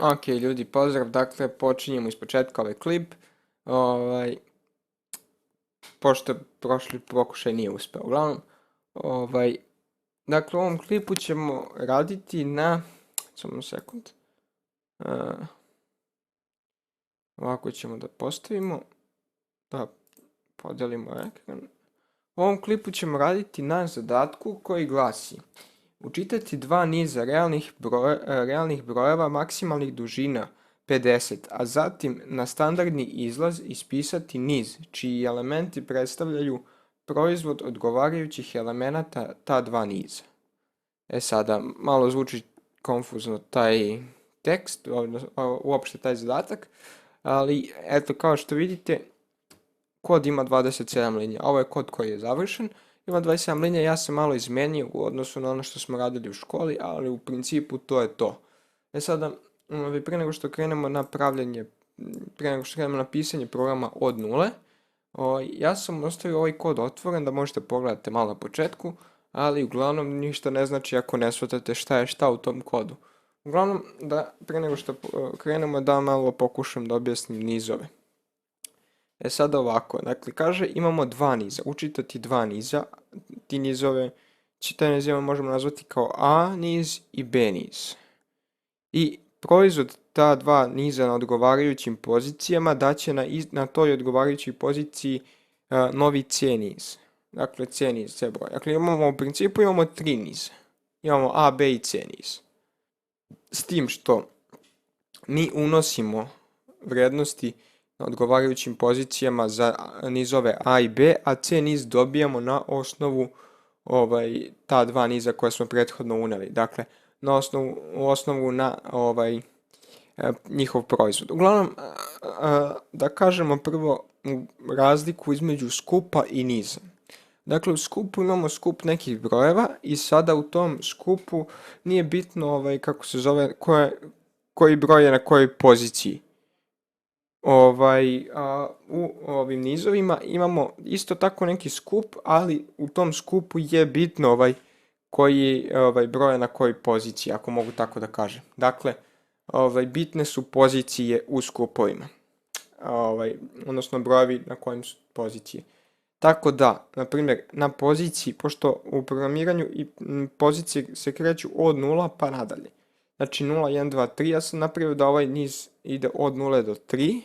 Ok, ljudi, pozdrav. Dakle, počinjemo iz početka ovaj klip. Ovaj, pošto prošli pokušaj nije uspeo. Uglavnom, dakle, u ovom klipu ćemo raditi na... Samo sekund. Ovako ćemo da postavimo. Da podelimo ekran. U ovom klipu ćemo raditi na zadatku koji glasi: učitati dva niza realnih brojeva maksimalnih dužina 50, a zatim na standardni izlaz ispisati niz čiji elementi predstavljaju proizvod odgovarajućih elemenata ta dva niza. Sada, malo zvuči konfuzno taj tekst, uopšte taj zadatak, ali eto, kao što vidite, kod ima 27 linija. Ovo je kod koji je završen. Ima 27 linija, ja sam malo izmenio u odnosu na ono što smo radili u školi, ali u principu to je to. Sada, pre nego što krenemo na pisanje programa od nule, ja sam ostavio ovaj kod otvoren da možete pogledati malo na početku, ali uglavnom ništa ne znači ako ne shvatate šta je šta u tom kodu. Uglavnom, pre nego što krenemo da malo pokušam da objasnim nizove. Sada ovako, dakle, kaže imamo dva niza, učitati dva niza, te nizove možemo nazvati kao A niz i B niz. I proizvod ta dva niza na odgovarajućim pozicijama daće na toj odgovarajućoj poziciji novi C niz. Dakle, C niz, C broj. Dakle, u principu imamo tri niza. Imamo A, B i C niz. S tim što mi unosimo vrednosti na odgovarajućim pozicijama za nizove A i B, a C niz dobijamo na osnovu ta dva niza koje smo prethodno uneli. Dakle, u osnovu na njihov proizvod. Uglavnom, da kažemo prvo razliku između skupa i niza. Dakle, u skupu imamo skup nekih brojeva i sada u tom skupu nije bitno kako se zove, koji broj je na kojoj poziciji. U ovim nizovima imamo isto tako neki skup, ali u tom skupu je bitno koji broj je na kojoj poziciji, ako mogu tako da kažem. Dakle, bitne su pozicije u skupovima, odnosno brojevi na kojim su pozicije. Tako da, na primjer, na poziciji, pošto u programiranju i pozicije se kreću od 0 pa nadalje. Znači 0, 1, 2, 3, ja sam napravio da ovaj niz ide od 0 do 3.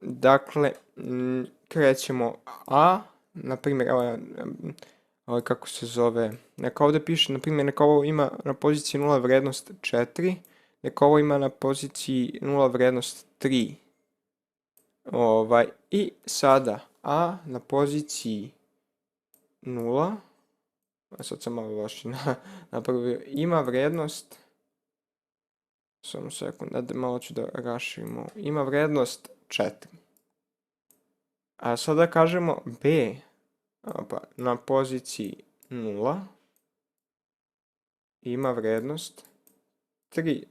Dakle, krećemo A, na primjer, kako se zove, neka ovdje piše, na primjer, neka ovo ima na poziciji 0 vrednost 4, neka ovo ima na poziciji 0 vrednost 3. I sada A na poziciji 0, sad sam malo loši napravio, ima vrednost, samo sekund, malo ću da raširimo, ima vrednost 4. A sada kažemo B na poziciji 0 ima vrednost 3.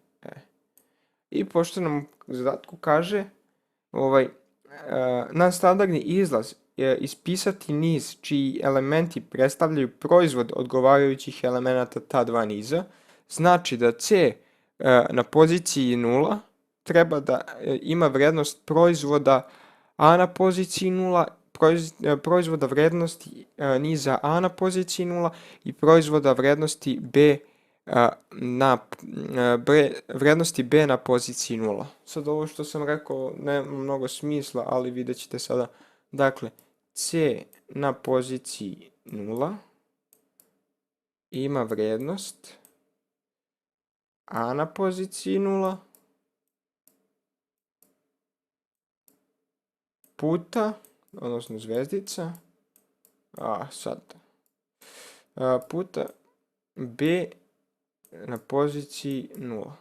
I pošto nam u zadatku kaže na standardni izlaz ispisati niz čiji elementi predstavljaju proizvod odgovarajućih elemenata ta dva niza, znači da C na poziciji 0 treba da ima vrednost proizvoda A na poziciji 0, proizvoda vrednosti niza A na poziciji 0 i proizvoda vrednosti B na vrednosti B na poziciji 0. Sad ovo što sam rekao nema mnogo smisla, ali vidjet ćete sada. Dakle, C na poziciji 0 ima vrednost A na poziciji 0 puta, odnosno zvezdica, puta B na poziciji 0.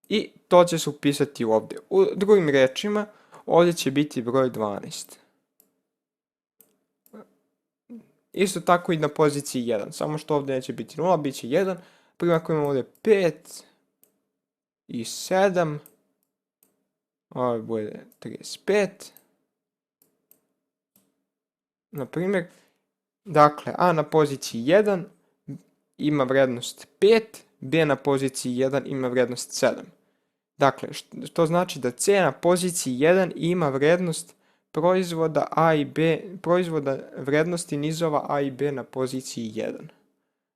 I to će se upisati ovdje. U drugim rečima, ovdje će biti broj 12. Isto tako i na poziciji 1, samo što ovdje neće biti 0, bit će 1. Primjer, ako imamo ovdje 5 i 7, ovo bude 35. Na primjer, dakle, A na poziciji 1 ima vrednost 5, B na poziciji 1 ima vrednost 7. Dakle, to znači da C na poziciji 1 ima vrednost proizvoda A i B, proizvoda vrednosti nizova A i B na poziciji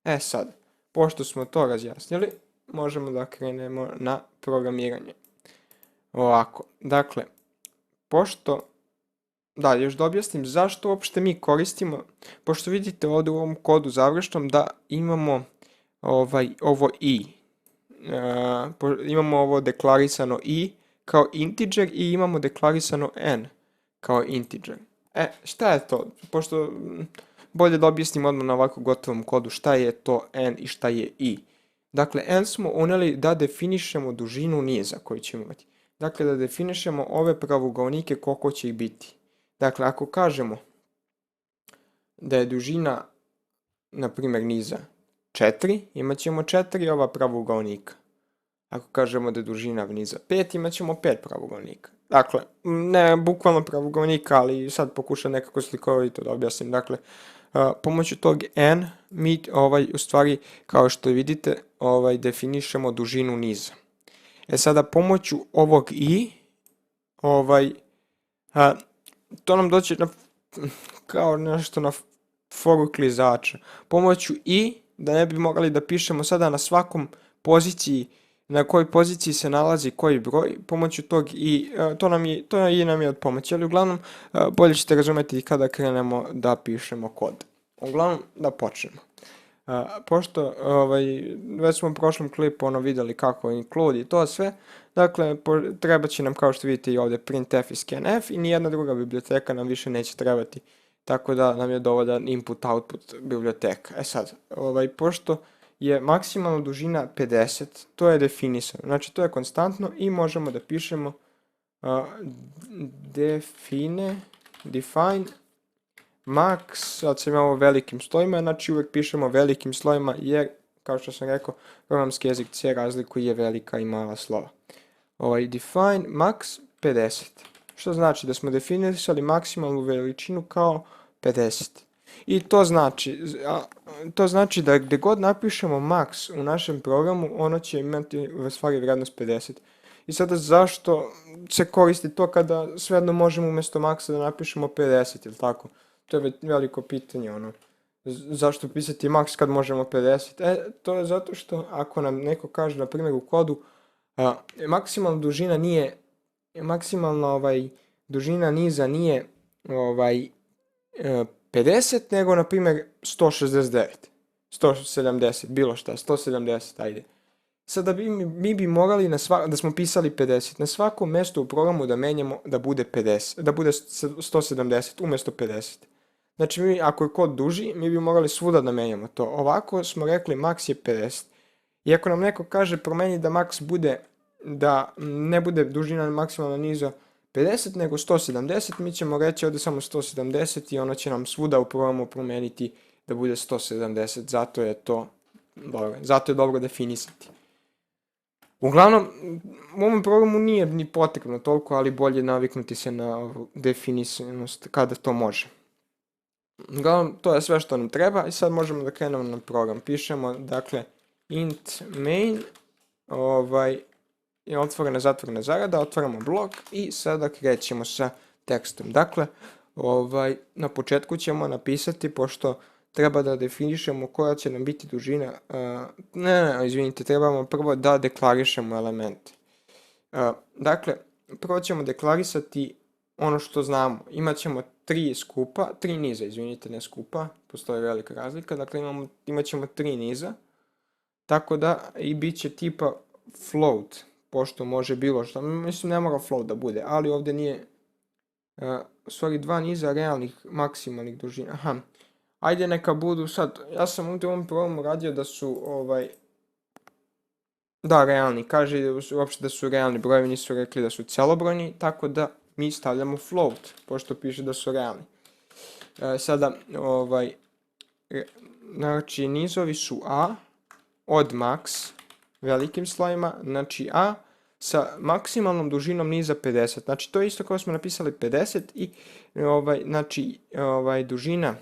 1. Sad, pošto smo to razjasnili, možemo da krenemo na programiranje. Ovako, dakle, još da objasnim zašto uopšte mi koristimo, pošto vidite ovdje u ovom kodu završnom da imamo ovo i. Imamo ovo deklarisano i kao integer i imamo deklarisano n kao integer. Šta je to? Pošto bolje da objasnim odmah na ovako gotovom kodu šta je to n i šta je i. Dakle, n smo uneli da definišemo dužinu niza koju ćemo imati. Dakle, da definišemo ove pravougaonike koliko će ih biti. Dakle, ako kažemo da je dužina, na primjer, niza 4, imat ćemo 4 ova pravougaonika. Ako kažemo da je dužina niza 5, imat ćemo 5 pravougaonika. Dakle, ne bukvalno pravougaonika, ali sad pokušam nekako slikovito da objasnim. Dakle, pomoću tog n mi u stvari, kao što vidite, definišemo dužinu niza. Sada pomoću ovog i, to nam doći kao nešto na foru klizača. Pomoću i, da ne bi mogli da pišemo sada na svakom poziciji, na kojoj poziciji se nalazi koji broj, pomoću tog i, to i nam je od pomoći, ali uglavnom bolje ćete razumjeti kada krenemo da pišemo kod. Uglavnom, da počnemo. Pošto već smo u prošlom klipu vidjeli kako include i to sve, dakle treba će nam, kao što vidite i ovdje, printf i scanf i nijedna druga biblioteka nam više neće trebati, tako da nam je dovoljan input-output biblioteka. Sad, pošto je maksimalna dužina 50, to je definisano, znači to je konstantno i možemo da pišemo define max, sad sam ovo velikim slovima, znači uvijek pišemo velikim slovima jer, kao što sam rekao, programski jezik C razlikuje velika i mala slova. Define max 50, što znači da smo definisali maksimalnu veličinu kao 50. I to znači da gdje god napišemo max u našem programu, ono će imati u stvari vrednost 50. I sada zašto se koristi to kada svejedno možemo umjesto maxa da napišemo 50, ili tako? To je veliko pitanje, zašto pisati max kad možemo 50? To je zato što ako nam neko kaže, na primjer u kodu, maksimalna dužina niza nije 50, nego na primjer 169, 170, bilo šta, 170, ajde. Sada mi bi morali, da smo pisali 50, na svakom mjestu u programu da menjamo da bude 50, da bude 170 umjesto 50. Znači, ako je kod duži, mi bi morali svuda da menjamo to. Ovako smo rekli max je 50. I ako nam neko kaže promeni da max bude, da ne bude dužina maksimalna niza 50, nego 170, mi ćemo reći ovdje samo 170 i ono će nam svuda u programu promeniti da bude 170. Zato je dobro definisati. Uglavnom, u ovom programu nije ni potrebno toliko, ali bolje naviknuti se na definisanost kada to može. Uglavnom, to je sve što nam treba i sad možemo da krenemo na program. Pišemo, dakle, int main, je otvorena, zatvorena zarada, otvaramo blok i sada krećemo sa tekstom. Dakle, na početku ćemo napisati, pošto treba da definišemo koja će nam biti dužina, izvinite, trebamo prvo da deklarišemo elemente. Dakle, prvo ćemo deklarisati ono što znamo. Imat ćemo tri niza, izvinite, ne skupa, postoji velika razlika, dakle imat ćemo 3 niza, tako da i bit će tipa float, pošto može bilo što, mislim ne mora float da bude, ali ovdje nije, sorry, 2 niza realnih maksimalnih dužina, ajde neka budu sad, ja sam u ovom programu radio da su, da, realni, kaže uopšte da su realni brojevi, nisu rekli da su celobrojni, tako da mi stavljamo float, pošto piše da su realni. Sada, znači nizovi su A od max, velikim slovima, znači A sa maksimalnom dužinom niza 50. Znači to je isto kao smo napisali 50 i znači dužina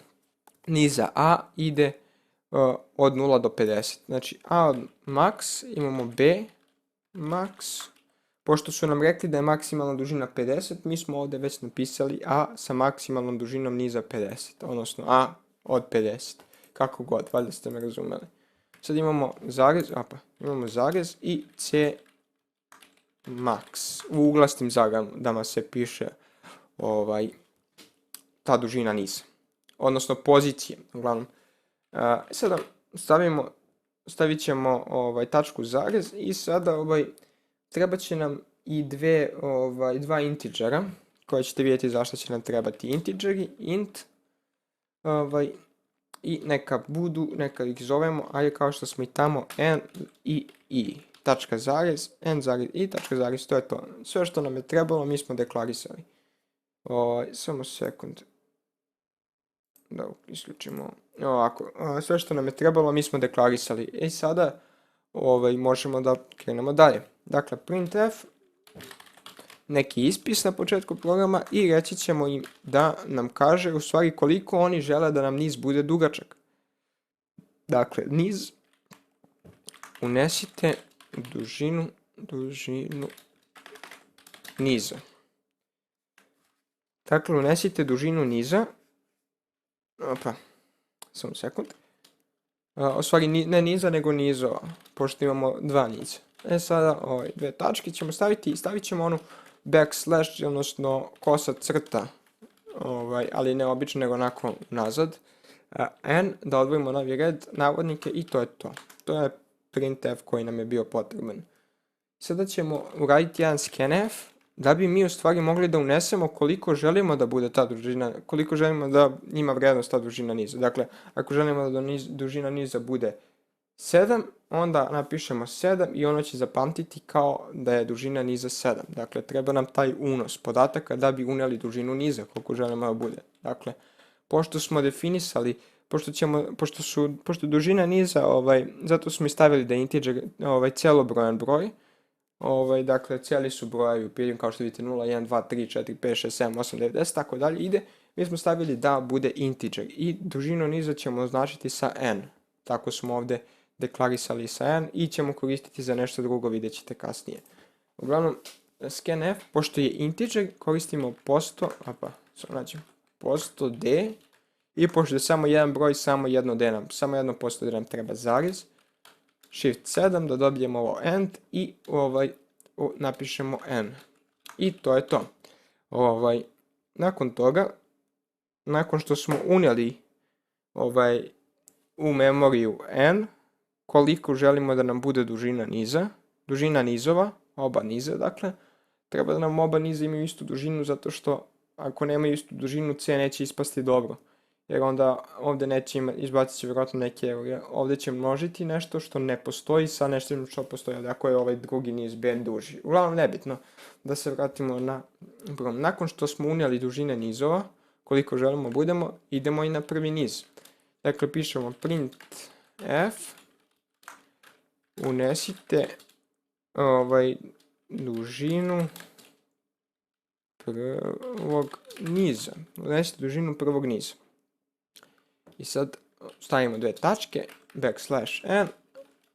niza A ide od 0 do 50. Znači a od max, imamo b max. Pošto su nam rekli da je maksimalna dužina 50, mi smo ovdje već napisali a sa maksimalnom dužinom niza 50, odnosno a od 50. Kako god, valjda ste me razumeli. Sad imamo zarez, i c max. U uglasnim zagradama se piše ta dužina niza, odnosno pozicije, uglavnom. Sada stavit ćemo tačku zarez i sada treba će nam i dva integera, koje ćete vidjeti zašto će nam trebati integeri, int, i neka ih zovemo, ajde kao što smo i tamo, n i i, tačka zarez, n zarez i, tačka zarez, to je to. Sve što nam je trebalo mi smo deklarisali. Samo sekund. Da isključimo. Ovako, sve što nam je trebalo mi smo deklarisali. I sada možemo da krenemo dalje. Dakle, printf, neki ispis na početku programa i reći ćemo im da nam kaže u stvari koliko oni žele da nam niz bude dugačak. Dakle, niz, unesite dužinu niza. Dakle, unesite dužinu niza. Samo sekund. U stvari ne niza nego nizova, pošto imamo dva niza. Sada dve tačke ćemo staviti i stavit ćemo onu backslash, odnosno kosa crta, ali ne obično nego onako nazad. N, da odvojimo novi red, navodnike i to je to. To je printf koji nam je bio potreban. Sada ćemo uraditi jedan scanf, da bi mi u stvari mogli da unesemo koliko želimo da bude ta dužina, koliko želimo da ima vrednost ta dužina niza. Dakle, ako želimo da dužina niza bude 7, onda napišemo 7 i ono će zapamtiti kao da je dužina niza 7. Dakle, treba nam taj unos podataka da bi uneli dužinu niza koliko želimo da bude. Dakle, pošto smo definisali, pošto dužina niza, zato smo i stavili da je integer celobrojan broj, dakle, cijeli su brojevi u periodu, kao što vidite 0, 1, 2, 3, 4, 5, 6, 7, 8, 9, 10, tako dalje ide. Mi smo stavili da bude integer i dužinu niza ćemo označiti sa n. Tako smo ovdje deklarisali sa n i ćemo koristiti za nešto drugo, vidjet ćete kasnije. Uglavnom, scanf, pošto je integer, koristimo posto d i pošto je samo jedan broj, samo jedno posto d nam treba zarez. Shift 7 da dobijemo ovo end i napišemo n. I to je to. Nakon toga, nakon što smo unijeli u memoriju n, koliko želimo da nam bude dužina nizova, oba niza dakle, treba da nam oba niza imaju istu dužinu, zato što ako nemaju istu dužinu c neće ispasti dobro. Jer onda ovdje neće izbacit će vjerojatno neke errore. Ovdje će množiti nešto što ne postoji sa nešto što postoji. Ako je drugi niz b duži. Uglavnom nebitno. Da se vratimo na program. Nakon što smo unijeli dužine nizova, koliko želimo budemo, idemo i na prvi niz. Dakle, pišemo print f, unesite dužinu prvog niza. Unesite dužinu prvog niza. I sad stavimo dve tačke, backslash n,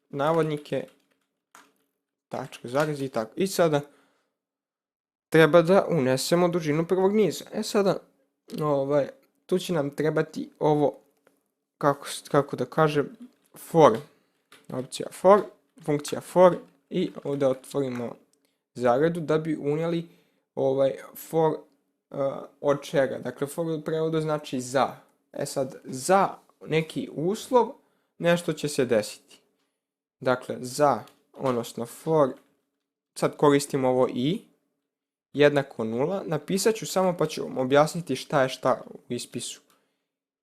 navodnike, tačka, zarez i tako. I sada treba da unesemo dužinu prvog niza. Sada, tu će nam trebati ovo, kako da kažem, for. Opcija for, funkcija for i ovdje otvorimo zaredu da bi unijeli for od čega. Dakle, for u prevodu znači za. Sad, za neki uslov nešto će se desiti. Dakle, za, odnosno for, sad koristimo ovo i, jednako 0, napisat ću samo pa ću vam objasniti šta je šta u ispisu.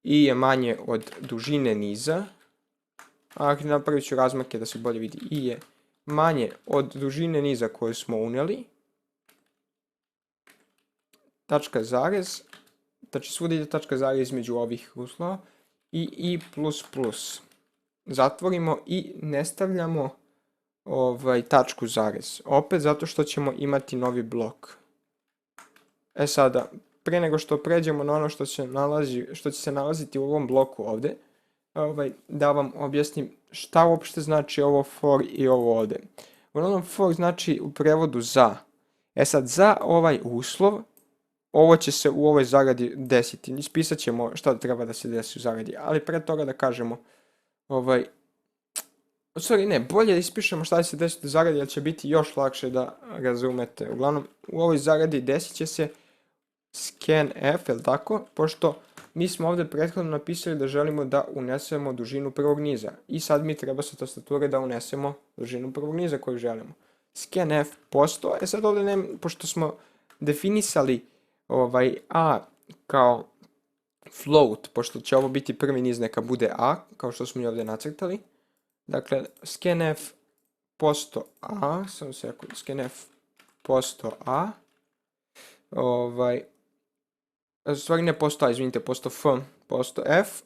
I je manje od dužine niza, a napravit ću razmake da se bolje vidi. I je manje od dužine niza koju smo unijeli, tačka zarez, znači svuda ide tačka zarez između ovih uslova, i plus plus. Zatvorimo i ne stavljamo tačku zarez. Opet zato što ćemo imati novi blok. Sada, pre nego što pređemo na ono što će se nalaziti u ovom bloku ovdje, da vam objasnim šta uopšte znači ovo for i ovo ovde. Uglavnom, for znači u prevodu za. Sad, za ovaj uslov, ovo će se u ovoj zaradi desiti. Ispisat ćemo šta treba da se desi u zaradi, ali pre toga da kažemo, bolje da ispišemo šta će se desiti u zaradi, jer će biti još lakše da razumete. Uglavnom, u ovoj zaradi desit će se scanf, je li tako? Pošto mi smo ovde prethodno napisali da želimo da unesemo dužinu prvog niza. I sad mi treba sa tastature da unesemo dužinu prvog niza koju želimo. Scanf posto, sad ovde pošto smo definisali a kao float, pošto će ovo biti prvi niz, neka bude a, kao što smo i ovde nacrtali. Dakle, scanf posto a, samo sekund, scanf posto a, stvari ne posto a, izvinite, posto f, posto f,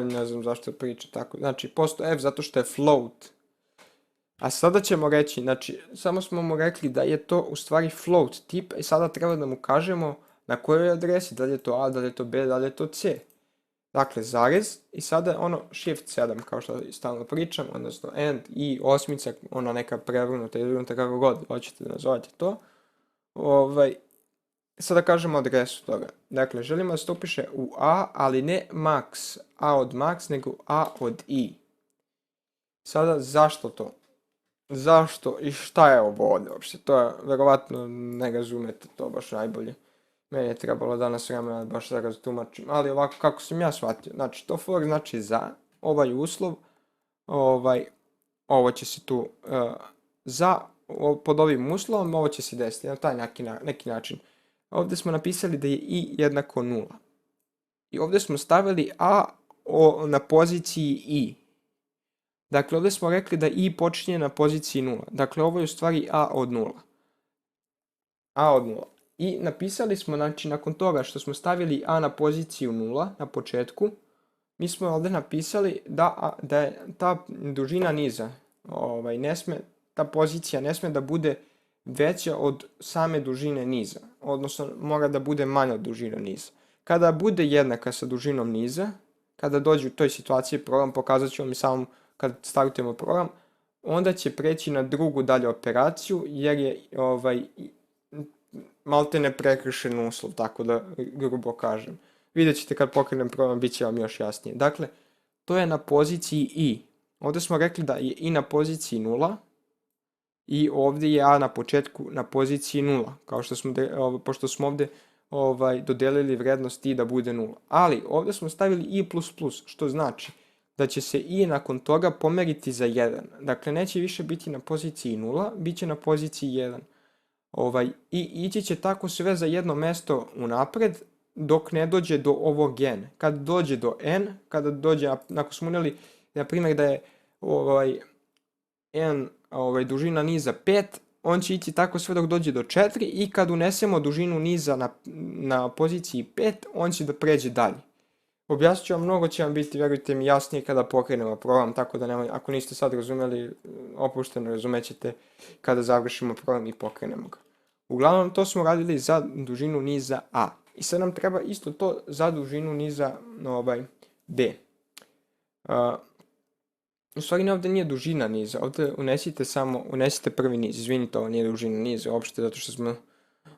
ne znam zašto priča tako, znači posto f zato što je float. A sada ćemo reći, znači, samo smo mu rekli da je to u stvari float tip i sada treba da mu kažemo na kojoj adresi, da li je to a, da li je to b, da li je to c. Dakle, zarez i sada ono shift 7, kao što stalno pričam, odnosno and i osmica, ona neka prevrnuta ili vrnuta kako god hoćete da nazovete to. Sada kažemo adresu toga. Dakle, želimo da se to upiše u a, ali ne max, a od max, nego a od i. Sada, zašto to? Zašto i šta je ovo ovdje uopšte? To je, verovatno ne razumete to baš najbolje. Meni je trebalo danas vremena baš da raztumačim, ali ovako kako sam ja shvatio. Znači, to for znači za ovaj uslov, ovo će se tu, pod ovim uslovom, ovo će se desiti na taj neki način. Ovdje smo napisali da je i jednako 0. I ovdje smo stavili a na poziciji i. Dakle, ovdje smo rekli da i počinje na poziciji 0. Dakle, ovo je u stvari a od 0. A od 0. I napisali smo, znači, nakon toga što smo stavili a na poziciju 0 na početku, mi smo ovdje napisali da je ta dužina niza, ta pozicija ne sme da bude veća od same dužine niza. Odnosno, mora da bude manja od dužine niza. Kada bude jednaka sa dužinom niza, kada dođe u toj situaciji program, pokazat ću vam i samo kad startujemo program, onda će preći na drugu dalje operaciju, jer je malte ne prekršen uslov, tako da grubo kažem. Vidjet ćete kad pokrenem program, bit će vam još jasnije. Dakle, to je na poziciji i. Ovdje smo rekli da je i na poziciji 0 i ovdje je a na početku na poziciji 0, kao što smo, pošto smo ovdje dodelili vrednost i da bude 0. Ali ovdje smo stavili i++, što znači da će se i nakon toga pomeriti za 1. Dakle, neće više biti na poziciji 0, bit će na poziciji 1. I ići će tako sve za jedno mesto unapred, dok ne dođe do ovog n. Kad dođe do n, kada dođe, ako smo uneli, na primjer da je n dužina niza 5, on će ići tako sve dok dođe do 4 i kad unesemo dužinu niza na poziciji 5, on će da pređe dalje. Objasnit ću vam, mnogo će vam biti, verujte mi, jasnije kada pokrenemo program, tako da ako niste sad razumeli, opušteno razumećete kada završimo program i pokrenemo ga. Uglavnom, to smo radili za dužinu niza a. I sad nam treba isto to za dužinu niza b. U stvari ovdje nije dužina niza, ovdje unesite prvi niz, izvinite, ovo nije dužina niza uopšte, zato što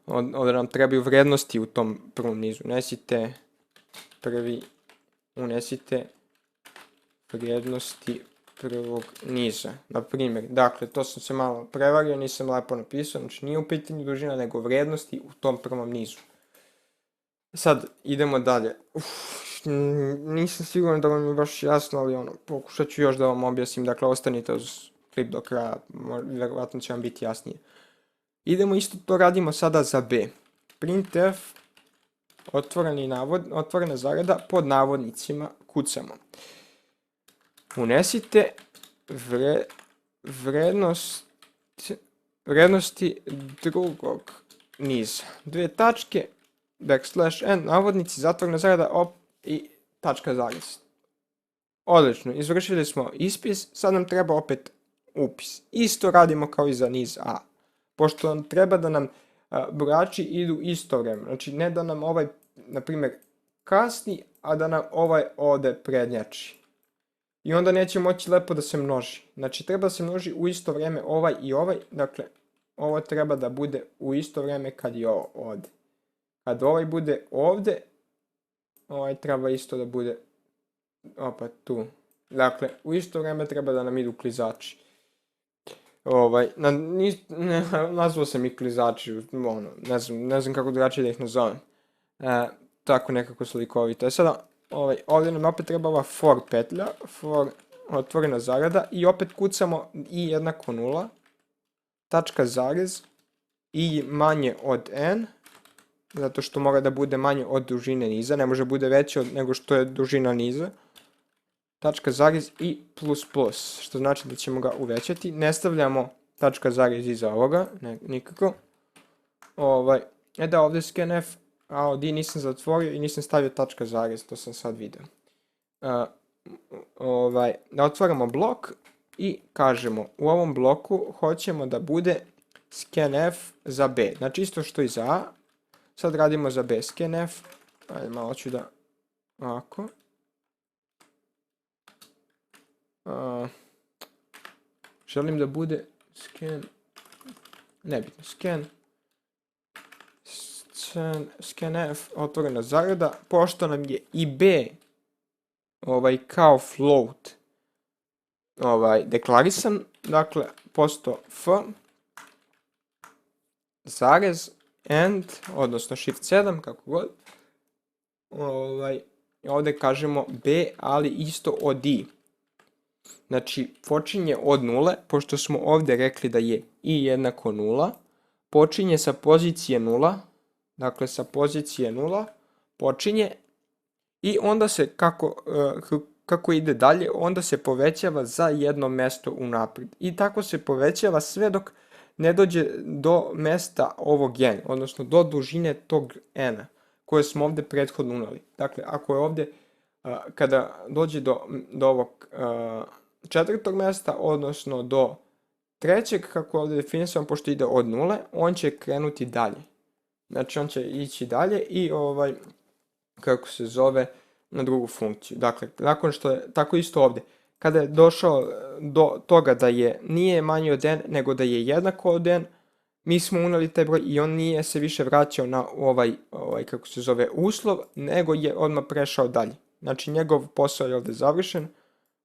ovdje nam trebaju vrednosti u tom prvom nizu. Unesite vrijednosti prvog niza, na primjer. Dakle, to sam se malo prevario, nisam lepo napisao, znači nije u pitanju dužina, nego vrednosti u tom prvom nizu. Sad, idemo dalje. Nisam siguran da vam je baš jasno, ali pokušat ću još da vam objasnim, dakle, ostanite uz klip do kraja, vjerovatno će vam biti jasnije. Idemo isto to radimo sada za b. Printf, otvorena zarada, pod navodnicima kucamo. Unesite vrednosti drugog niza. Dve tačke, \n, navodnici, zatvorena zarada, i tačka zarez. Odlično, izvršili smo ispis, sad nam treba opet upis. Isto radimo kao i za niz a. Pošto nam treba da nam brojači idu isto vreme. Znači ne da nam na primjer, kasni, a da nam ovaj ovde prednjači. I onda neće moći lepo da se množi. Znači treba da se množi u isto vrijeme ovaj i ovaj, dakle ovo treba da bude u isto vrijeme kad je ovo ovde. Kad ovaj bude ovde, ovaj treba isto da bude opet tu. Dakle, u isto vrijeme treba da nam idu klizači. Nazvao sam ih klizači, ne znam kako drugačije da ih nazovem. Tako nekako slikovito. Sada, ovdje nam opet treba ova for petlja, for otvorena zarada i opet kucamo i jednako 0, tačka zarez, i manje od n, zato što mora da bude manje od dužine niza, ne može bude veće nego što je dužina niza, tačka zarez i plus plus, što znači da ćemo ga uvećati. Ne stavljamo tačka zarez iza ovoga, nikako. Da, ovdje scanf, a ovdje nisam zatvorio i nisam stavio tačka zarez, to sam sad vidio. Da otvaramo blok i kažemo u ovom bloku hoćemo da bude scanf za b, znači isto što i za a, sad radimo za b scanf, ajde malo ću da, ovako. Želim da bude nebitno, scanf, otvorena zarada, pošto nam je i b kao float deklarisan, dakle posto f zarez and, odnosno shift 7, kako god, ovdje kažemo b, ali isto od i. Znači, počinje od nule, pošto smo ovdje rekli da je i jednako 0, počinje sa pozicije 0, dakle sa pozicije 0, počinje i onda se, kako ide dalje, onda se povećava za jedno mjesto unaprijed. I tako se povećava sve dok ne dođe do mjesta ovog n, odnosno do dužine tog n-a, koje smo ovdje prethodno unali. Dakle, ako je ovdje, kada dođe do ovog četvrtog mjesta, odnosno do trećeg, kako je ovdje definisano, pošto ide od nule, on će krenuti dalje. Znači, on će ići dalje i kako se zove, na drugu funkciju. Dakle, nakon što je, tako isto ovdje, kada je došao do toga da nije manji od n, nego da je jednako od n, mi smo unali taj broj i on nije se više vraćao na kako se zove, uslov, nego je odmah prešao dalje. Znači, njegov posao je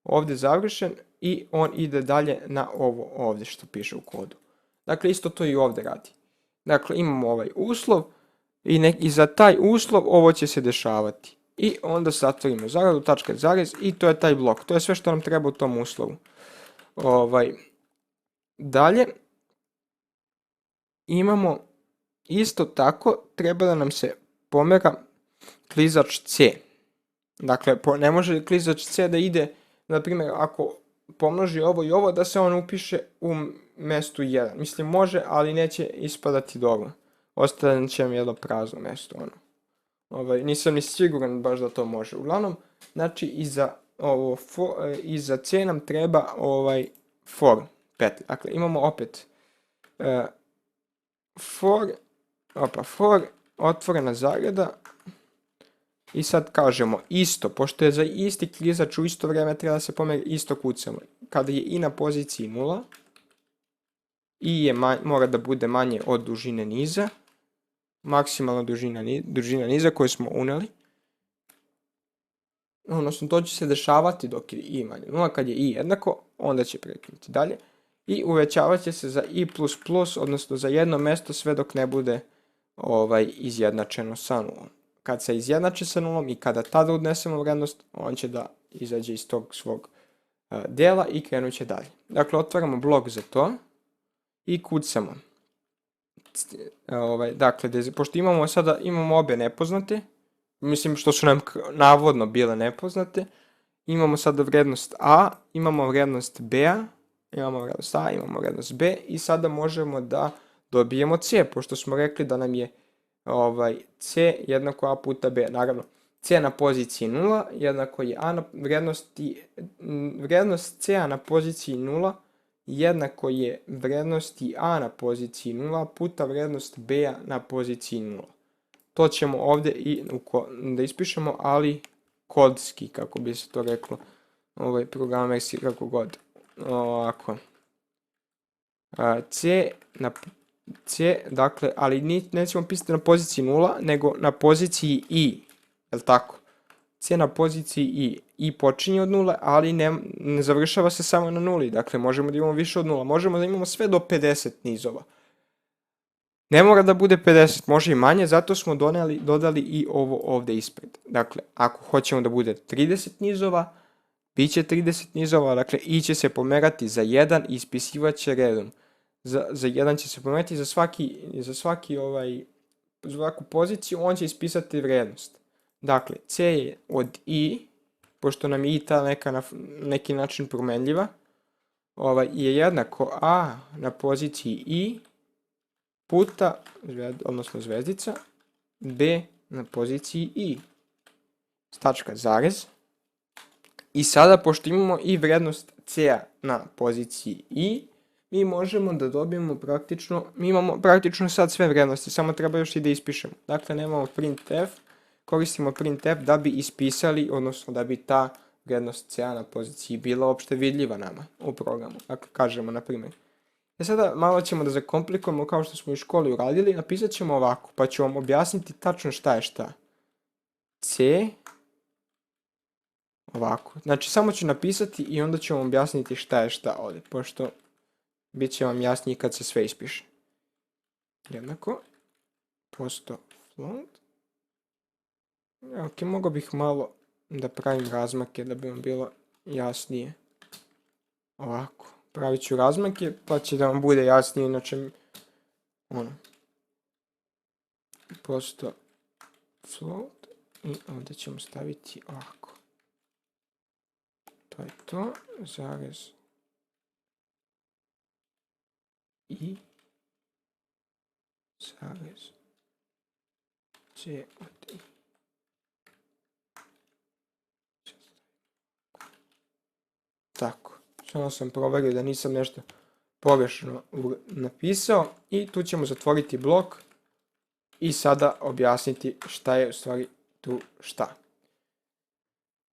ovdje završen i on ide dalje na ovo ovdje što piše u kodu. Dakle, isto to i ovdje radi. Dakle, imamo ovaj uslov i za taj uslov ovo će se dešavati. I onda zatvorimo zaradu, tačka zarez i to je taj blok. To je sve što nam treba u tom uslovu. Dalje, imamo isto tako, treba da nam se pomera klizač C. Dakle, ne može klizač C da ide, na primjer, ako pomnoži ovo i ovo, da se on upiše u mjestu 1. Mislim, može, ali neće ispadati dobro. Ostavit će vam jedno prazno mjesto. Nisam ni siguran baš da to može. Uglavnom, znači, iza C nam treba for petlja. Dakle, imamo opet for, otvorena zarada. I sad kažemo isto, pošto je za isti klizač u isto vrijeme treba da se pomeri, isto kucamo. Kada je i na poziciji 0, i mora da bude manje od dužine niza, maksimalna dužina niza koju smo uneli. Odnosno, to će se dešavati dok je i manje 0, kad je i jednako, onda će prekinuti dalje. I uvećavat će se za i++, odnosno za jedno mjesto sve dok ne bude izjednačeno sa 0. Kad se izjednači sa 0 i kada tada odnesemo vrednost, on će da izađe iz tog svog dela i krenut će dalje. Dakle, otvaramo blok za to i kucamo. Dakle, pošto imamo obe nepoznate, mislim što su nam navodno bile nepoznate, imamo sada vrednost a, imamo vrednost b-a, imamo vrednost b i sada možemo da dobijemo c, pošto smo rekli da nam je c jednako a puta b. Naravno, c na poziciji 0 jednako je vrednost c na poziciji 0 jednako je vrednosti a na poziciji 0 puta vrednost b na poziciji 0. To ćemo ovdje i da ispišemo, ali kodski, kako bi se to reklo, programerski, kako god. Ovako. C, dakle, ali nećemo pisati na poziciji 0, nego na poziciji i, jel tako? C na poziciji i počinje od 0, ali ne završava se samo na 0, dakle možemo da imamo više od 0, možemo da imamo sve do 50 nizova. Ne mora da bude 50, može i manje, zato smo dodali i ovo ovde ispred. Dakle, ako hoćemo da bude 30 nizova, bit će 30 nizova, dakle i će se pomerati za 1 i ispisivat će redom. Za 1 će se pomerati, za svaku poziciju on će ispisati vrednost. Dakle, C je od i, pošto nam je i ta na neki način promenljiva, je jednako a na poziciji i puta, odnosno zvezdica, b na poziciji i, tačka, zarez. I sada, pošto imamo i vrednost c na poziciji i, mi možemo da dobijemo praktično, mi imamo praktično sad sve vrednosti, samo treba još i da ispišemo. Dakle, nemamo printf, koristimo printf da bi ispisali, odnosno da bi ta vrednost c na poziciji bila uopšte vidljiva nama u programu. Dakle, kažemo, na primjer. Sada malo ćemo da zakomplikujemo kao što smo u školi uradili, napisat ćemo ovako, pa ću vam objasniti tačno šta je šta. C, ovako, znači samo ću napisati i onda ću vam objasniti šta je šta ovdje, pošto bit će vam jasnije kad se sve ispiše. Jednako, posto float. Ok, mogao bih malo da pravim razmake da bi vam bilo jasnije. Ovako, pravit ću razmake pa će da vam bude jasnije, inače posto float i ovdje ćemo staviti ovako. To je to, zarez i zarez c od i. Tako, samo sam proverio da nisam nešto pogrešno napisao i tu ćemo zatvoriti blok i sada objasniti šta je u stvari tu šta.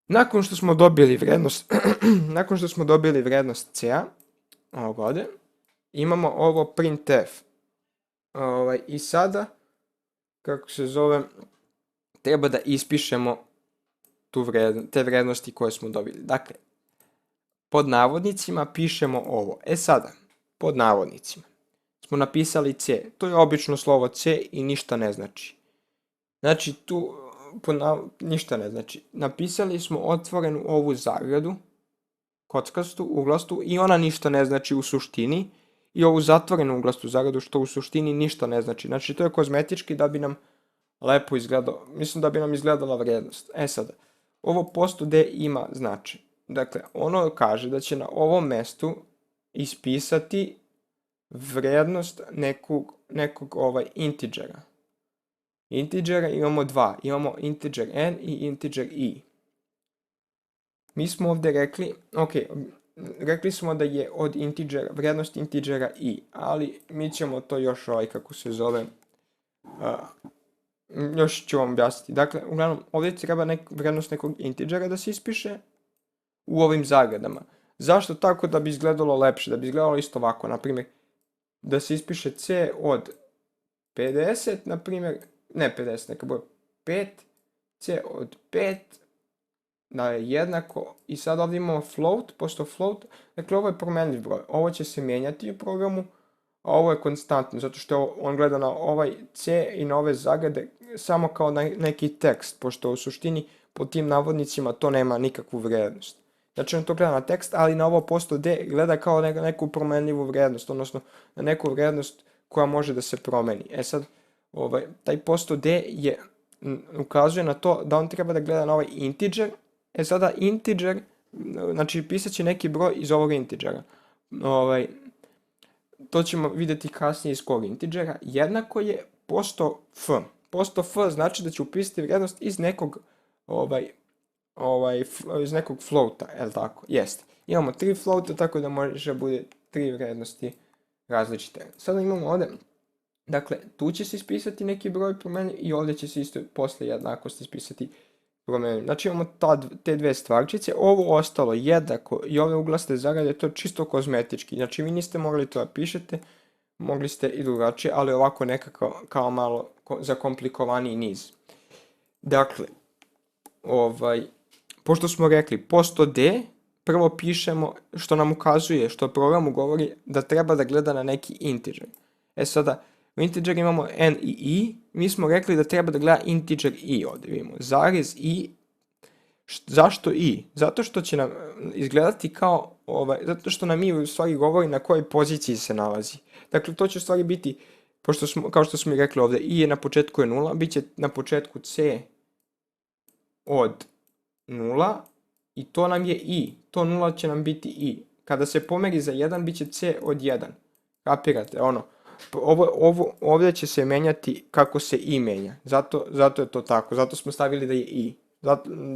Nakon što smo dobili vrednost c-a, ovog ovdje, imamo ovo printf. I sada, kako se zove, treba da ispišemo te vrednosti koje smo dobili. Dakle, pod navodnicima pišemo ovo. Sada, pod navodnicima smo napisali c. To je obično slovo c i ništa ne znači. Znači, tu ništa ne znači. Napisali smo otvorenu ovu zagradu, kockastu, uglastu, i ona ništa ne znači u suštini. I ovu zatvorenu uglastu zagradu, što u suštini ništa ne znači. Znači, to je kozmetički da bi nam lepo izgledalo, mislim da bi nam izgledala vrednost. Sada, ovo posto d ima znači. Dakle, ono kaže da će na ovom mestu ispisati vrednost nekog integera. Integera imamo dva. Imamo integer n i integer i. Mi smo ovdje rekli, rekli smo da je od vrednost integera i, ali mi ćemo to još kako se zove, još ću vam objasniti. Dakle, uglavnom, ovdje treba vrednost nekog integera da se ispiše u ovim zagradama. Zašto tako? Da bi izgledalo lepše, da bi izgledalo isto ovako, na primjer, da se ispiše c od 50, na primjer, ne 50, neka bude 5, c od 5, da je jednako, i sad ovdje imamo float, posto float, dakle ovo je promenljiv broj, ovo će se mijenjati u programu, a ovo je konstantno, zato što on gleda na ovaj c i na ove zagrade samo kao neki tekst, pošto u suštini po tim navodnicima to nema nikakvu vrednost. Znači on to gleda na tekst, ali na ovo posto d gleda kao neku promenljivu vrednost, odnosno na neku vrednost koja može da se promeni. Sad, taj posto d ukazuje na to da on treba da gleda na ovaj integer. Sada integer, znači pisat će neki broj iz ovog integera. To ćemo vidjeti kasnije iz kog integera. Jednako je posto f. Posto f znači da će upisati vrednost iz nekog floata, je li tako? Jeste. Imamo 3 floata, tako da može bude 3 vrednosti različite. Sada imamo ovdje, dakle, tu će se ispisati neki broj promeni i ovdje će se isto posle jednakosti ispisati promijenim. Znači imamo te dve stvarčice, ovo ostalo jednako i ove uglaste zarade, to je čisto kozmetički. Znači vi niste mogli to da pišete, mogli ste i drugačije, ali ovako nekako kao malo zakomplikovaniji niz. Dakle, pošto smo rekli posto D, prvo pišemo što nam ukazuje, što programu govori da treba da gleda na neki integer. Sada, u integer imamo n i i, mi smo rekli da treba da gleda integer i ovdje, vidimo, zarez i, zašto i? Zato što će nam izgledati kao, zato što nam i u stvari govori na kojoj poziciji se nalazi. Dakle, to će u stvari biti, pošto smo, kao što smo i rekli ovdje, i je na početku je 0, bit će na početku c od 0 i to nam je i, to 0 će nam biti i. Kada se pomeri za 1, bit će c od 1. Kapirate, ovdje će se menjati kako se i menja. Zato je to tako, zato smo stavili da je i.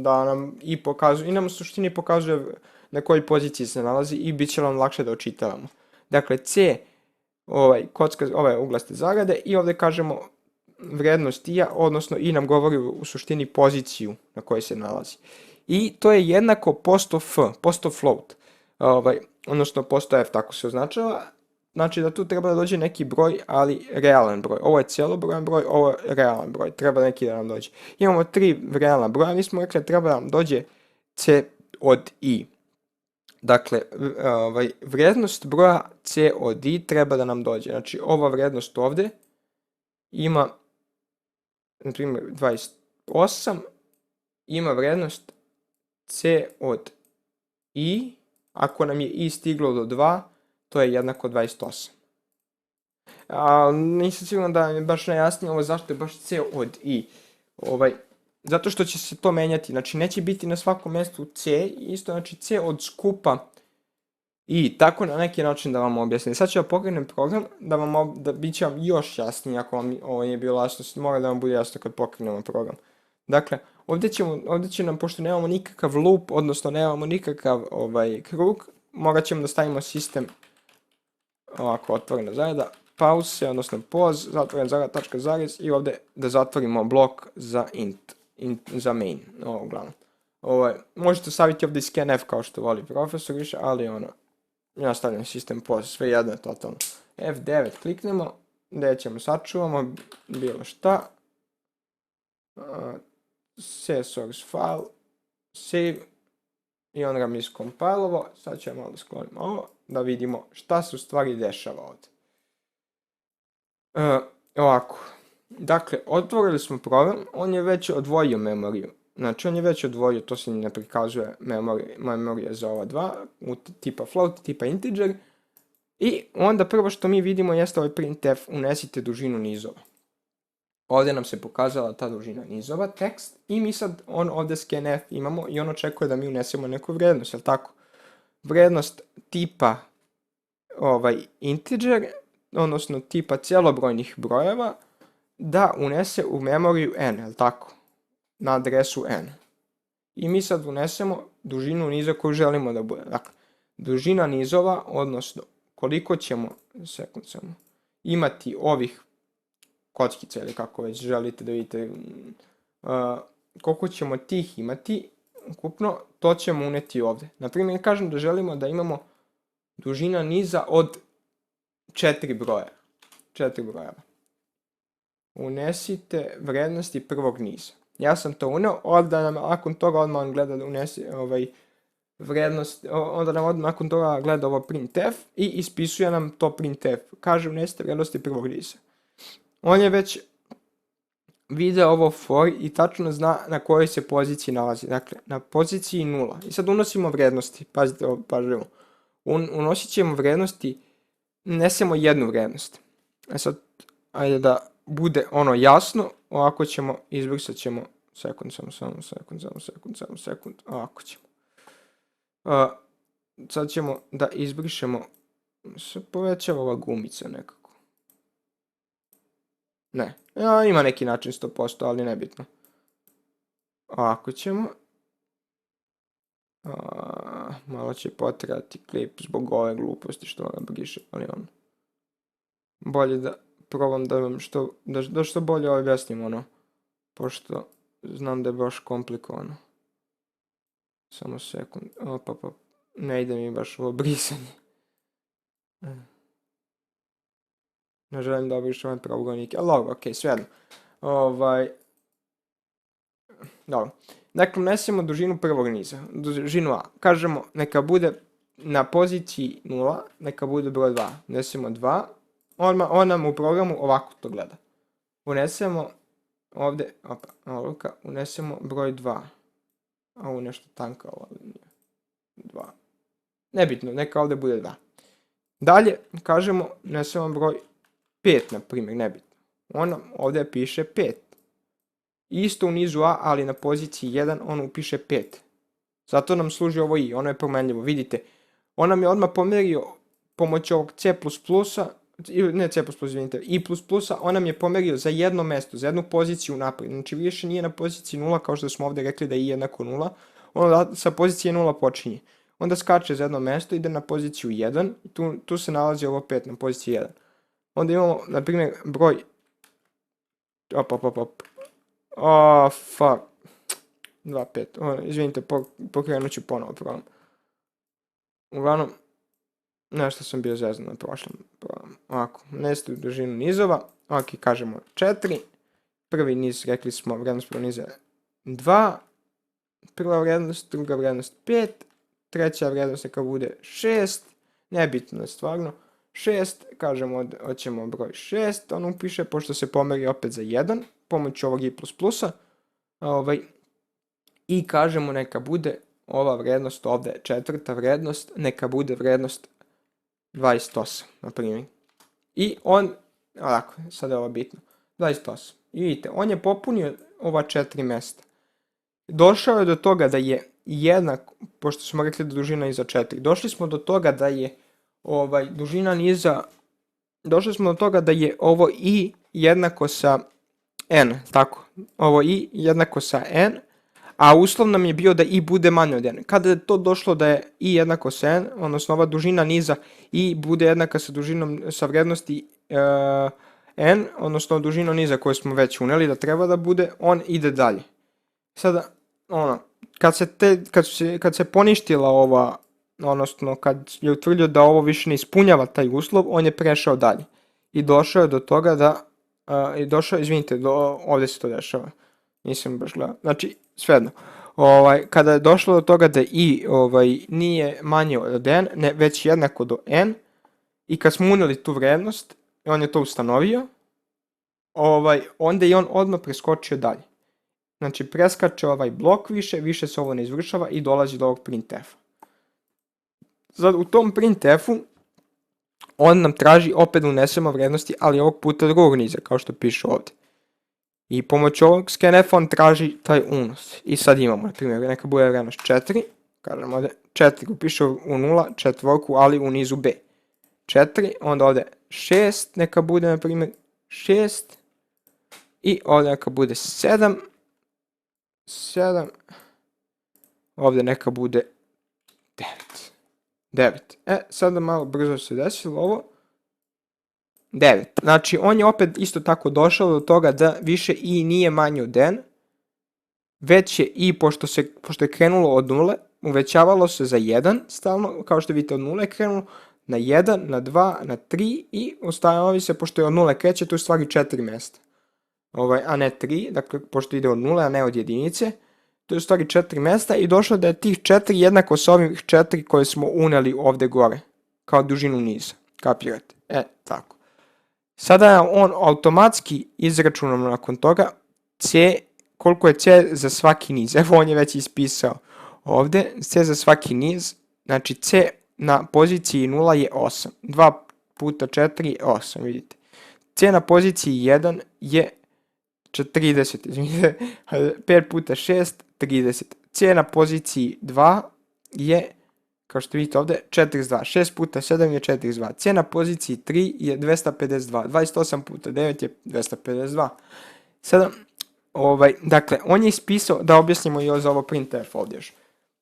Da nam i pokazuje, i nam u suštini pokazuje na kojoj poziciji se nalazi i bit će nam lakše da očitavamo. Dakle, c, ove uglaste zarade i ovdje kažemo vrednost i-a, odnosno i nam govori u suštini poziciju na kojoj se nalazi. I to je jednako posto float, odnosno posto f, tako se označava. Znači da tu treba da dođe neki broj, ali realan broj. Ovo je celobrojan broj, ovo je realan broj, treba neki da nam dođe. Imamo 3 realna broja, mi smo rekli da treba da nam dođe c od i. Dakle, vrednost broja c od i treba da nam dođe. Znači ova vrednost ovdje ima, na primjer, 28, ima vrednost c od i, ako nam je i stiglo do 2, to je jednako 28. Nisam siguran da je baš najjasnije ovo zašto je baš c od i. Zato što će se to menjati, znači neće biti na svakom mjestu c, isto znači c od skupa i, tako na neki način da vam objasnim. Sad ću ja pokrenem program, da bit će vam još jasnije, ako vam ovo nije bilo jasno, mora da vam bude jasno kad pokrenemo program. Dakle, ovdje će nam, pošto nemamo nikakav loop, odnosno nemamo nikakav krug, morat ćemo da stavimo sistem, ovako, otvorena zarada, pause, odnosno pause, zatvoren zarada, tačka zarez i ovdje da zatvorimo blok za za main, uglavnom. Možete staviti ovdje scanf kao što voli profesor više, ali ja stavljam sistem pause, sve jedno je totalno. F9 kliknemo, gdje ćemo sačuvamo, bilo šta, C source file, save, i on ga mi iskompilovao. Sad ćemo malo da sklonimo ovo, da vidimo šta se u stvari dešava ovdje. Ovako, dakle, otvorili smo program, on je već odvojio memoriju. Znači, on je već odvojio, to se ne prikazuje memorija za ova dva, tipa float, tipa integer. I onda prvo što mi vidimo jeste ovaj printf, unesite dužinu nizova. Ovdje nam se pokazala ta dužina nizova, tekst, i mi sad ovdje scanf imamo i on očekuje da mi unesemo neku vrednost, jel tako? Vrednost tipa integer, odnosno tipa celobrojnih brojeva, da unese u memoriju n, jel tako? Na adresu n. I mi sad unesemo dužinu niza koju želimo da bude. Dakle, dužina nizova, odnosno koliko ćemo, sekund samo, imati ovih kockica ili kako već želite da vidite, koliko ćemo tih imati ukupno, to ćemo uneti ovdje. Naprimjer, kažem da želimo da imamo dužina niza od 4 broja. 4 brojeva. Unesite vrednosti prvog niza. Ja sam to uneo, onda nam nakon toga odmah on gleda da unese vrednost, onda nam odmah nakon toga gleda ovo printf i ispisuje nam to printf. Kaže unesite vrednosti prvog niza. On je već video ovo for i tačno zna na kojoj se poziciji nalazi. Dakle, na poziciji 0. I sad unosimo vrednosti. Pazite ovo pažljivo. Unosit ćemo vrednosti, unesemo jednu vrednost. A sad, ajde da bude jasno, ovako ćemo, izbrisat ćemo, sekund, ovako ćemo. Sad ćemo da izbrišemo, se povećava ova gumica nekako. Ne, ima neki način 100%, ali nebitno. Ovako ćemo. Malo će potrajati klip zbog ove gluposti što ga briše, ali bolje da probam da vam što bolje objasnim pošto znam da je baš komplikovano. Samo sekund. Opa. Ne ide mi baš ovo brisanje. Ne želim da obrišem ove pravougolnike, ali dobro, okej, svejedno. Dobro. Dakle, unesemo dužinu prvog niza, dužinu A. Kažemo, neka bude na poziciji 0, neka bude broj 2. Unesemo 2, on nam u programu ovako to gleda. Unesemo ovde, unesemo broj 2. A ovo nešto tanka ova linija. 2. Nebitno, neka ovde bude 2. Dalje, kažemo, unesemo broj 5, na primjer, nebitno. Ovde piše 5. Isto u nizu A, ali na poziciji 1, on upiše 5. Zato nam služi ovo i, ono je promenljivo. Vidite, on nam je odmah pomerio pomoću ovog C++, ne C++, izvinite, I++, on nam je pomerio za jedno mesto, za jednu poziciju naprijed. Znači više nije na poziciji 0, kao što smo ovdje rekli da je I jednako 0. Ono sa pozicije 0 počinje. Onda skače za jedno mesto, ide na poziciju 1, i tu se nalazi ovo 5 na poziciji 1. Onda imamo, na primjer, broj... fuck. 2,5. Izvinite, pokrenut ću ponovo program. Uglavnom, nešto sam bio zezan na prošlom programu. Ovako, unesite dužinu nizova. Ok, kažemo 4. Prvi niz, rekli smo, vrednost prvog niza 2. Prva vrednost, druga vrednost 5. Treća vrednost neka bude 6. Nebitno je stvarno. 6, kažemo, hoćemo broj 6. On upiše, pošto se pomeri opet za 1, pomoću ovog I++. I kažemo neka bude ova vrednost ovdje, četvrta vrednost, neka bude vrednost 28, na primjer. I on, ovako, sad je ovo bitno, 28. I vidite, on je popunio ova 4 mjesta. Došao je do toga da je jednak, pošto smo rekli da dužina iza 4, došli smo do toga da je dužina niza, došli smo do toga da je ovo I jednako sa N, tako, ovo I jednako sa N, a uslov nam je bio da I bude manje od N. Kada je to došlo da je I jednako sa N, odnosno ova dužina niza I bude jednaka sa vrednosti N, odnosno dužinom niza koju smo već uneli da treba da bude, on ide dalje. Sada, kad se poništila ova, odnosno kad je utvrdio da ovo više ne ispunjava taj uslov, on je prešao dalje. I došao je do toga da, izvinite, ovdje se to dešava. Nisam baš gledao. Znači, svejedno. Kada je došlo do toga da I nije manje od N, već jednako do N, i kad smo uneli tu vrednost, on je to ustanovio, onda je on odmah preskočio dalje. Znači, preskače ovaj blok više se ovo ne izvršava i dolazi do ovog printf-a. Sad, u tom printf-u, on nam traži opet da unesemo vrednosti, ali ovog puta drugog niza, kao što piše ovdje. I pomoću ovog scanf on traži taj unos. I sad imamo, na primjer, neka bude vrednost 4, kažemo ovdje 4, upiše u 0, četvorku, ali u nizu B. 4, onda ovdje 6, neka bude, na primjer, 6, i ovdje neka bude 7, ovdje neka bude 9. Sada malo brzo se desilo ovo. 9. Znači, on je opet isto tako došao do toga da više I nije manje od N, već je I, pošto je krenulo od 0, uvećavalo se za 1 stalno, kao što vidite od 0 je krenulo, na 1, na 2, na 3 i ustanovi se, pošto je od 0 kreće, to je u stvari 4 mjesta. A ne 3, dakle, pošto ide od 0, a ne od jedinice, to je u stvari 4 mjesta i došlo da je tih 4 jednako sa ovih 4 koje smo uneli ovdje gore, kao dužinu niza. Kapirate? Tako. Sada je on automatski izračunom nakon toga koliko je C za svaki niz. Evo, on je već ispisao ovdje, C za svaki niz, znači C na poziciji 0 je 8. 2 puta 4 je 8, vidite. C na poziciji 1 je 30, izvinite, 5 puta 6, 30. C na poziciji 2 je, kao što vidite ovdje, 42. 6 puta 7 je 42. C na poziciji 3 je 252. 28 puta 9 je 252. Sada, dakle, on je ispisao, da objasnimo i za ovo printf ovdje još.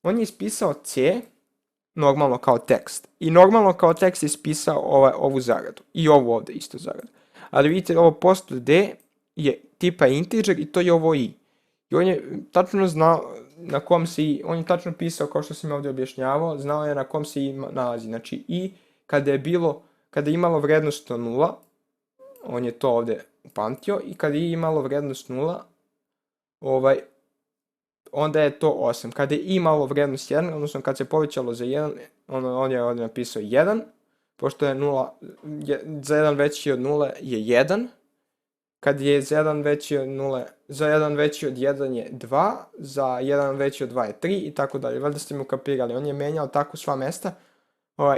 On je ispisao C, normalno kao tekst. I normalno kao tekst je ispisao ovu zaradu. I ovu ovdje isto zaradu. Ali vidite, ovo posto D je tipa integer i to je ovo I. I on je tačno znao na kom se i, on je tačno pisao kao što sam ovdje objašnjavao, znao je na kom se i nalazi. Znači i kada je imalo vrednost 0, on je to ovdje upamtio, i kada je imalo vrednost 0, onda je to 8. Kada je imalo vrednost 1, odnosno kad se povećalo za 1, on je ovdje napisao 1, pošto je 0, za 1 veći od 0 je 1, kad je za 1 veći od 0, za 1 veći od 1 je 2, za 1 veći od 2 je 3 i tako dalje. Valjda ste mi ukapirali, on je menjao tako sva mesta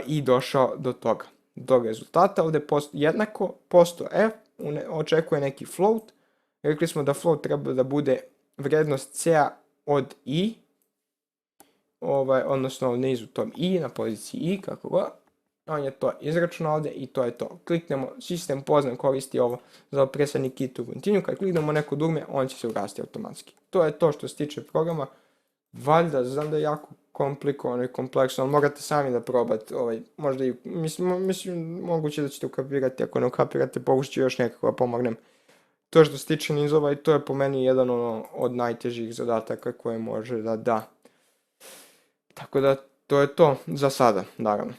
i došao do toga. Do rezultata ovdje jednako posto f očekuje neki float. Rekli smo da float treba da bude vrednost c od i, odnosno u nizu tom i, na poziciji i, kako god. On je to izračunao ovdje i to je to. Kliknemo, sistem poznan koristi ovo za opresani key to continue. Kad kliknemo neko dugme, on će se ugasiti automatski. To je to što se tiče programa. Valjda, znam da je jako komplikovano i kompleksno, ali morate sami da probate. Možda i, mislim, moguće da ćete ukapirati. Ako ne ukapirate, pokušat ću još nekako da pomognem. To što se tiče nizova, i to je po meni jedan od najtežih zadataka koje može da da. Tako da, to je to za sada, naravno.